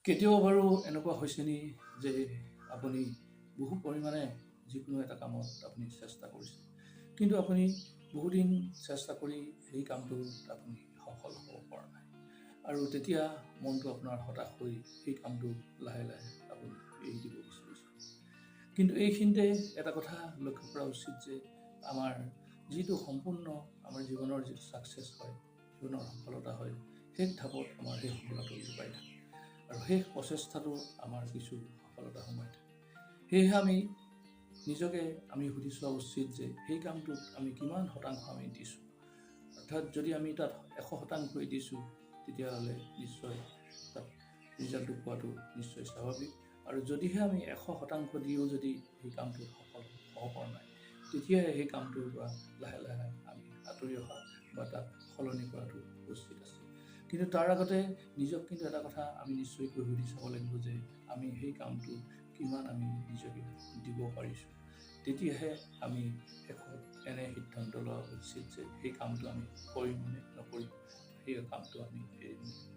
কেতিয়াও বাৰু এনেকুৱা হৈছে নি যে আপুনি বহু পৰিমাণে যিকোনো এটা কামত আপুনি চেষ্টা কৰিছে, কিন্তু আপুনি বহুদিন চেষ্টা কৰি সেই কামটোত আপুনি সফল হ'ব পৰা নাই, আৰু তেতিয়া মনটো আপোনাৰ হতাশ হৈ সেই কামটো লাহে লাহে আপুনি এৰি দিব বিচাৰিছে। কিন্তু এইখিনিতে এটা কথা লক্ষ্য কৰা উচিত যে আমাৰ যিটো সম্পূৰ্ণ আমাৰ জীৱনৰ যিটো ছাকচেছ হয়, জীৱনৰ সফলতা হয়, সেই ধাপত আমাৰ সেই সফলতাটো লুকাই থাকে, আৰু সেই প্ৰচেষ্টাটো আমাৰ কিছু সফলতা সোমাই থাকে। সেয়েহে আমি নিজকে সুধি চোৱা উচিত যে সেই কামটোত আমি কিমান শতাংশ আমি দিছোঁ। অৰ্থাৎ যদি আমি তাত 100% দিছোঁ, তেতিয়াহ'লে নিশ্চয় তাত ৰিজাল্টটো পোৱাটো নিশ্চয় স্বাভাৱিক। আৰু যদিহে আমি 100% দিও যদি সেই কামটোত সফল হ'ব পৰা নাই, তেতিয়াহে সেই কামটোৰ পৰা লাহে লাহে আমি আঁতৰি অহা বা তাক সলনি কৰাটো উচিত আছে। কিন্তু তাৰ আগতে নিজক কিন্তু এটা কথা আমি নিশ্চয়কৈ সুধি চাব লাগিব যে আমি সেই কামটো কিমান আমি নিজকে দিব পাৰিছোঁ। তেতিয়াহে আমি শেষত এনে সিদ্ধান্ত লোৱা উচিত যে সেই কামটো আমি কৰিম নে নকৰিম, সেই কামটো আমি এৰিম।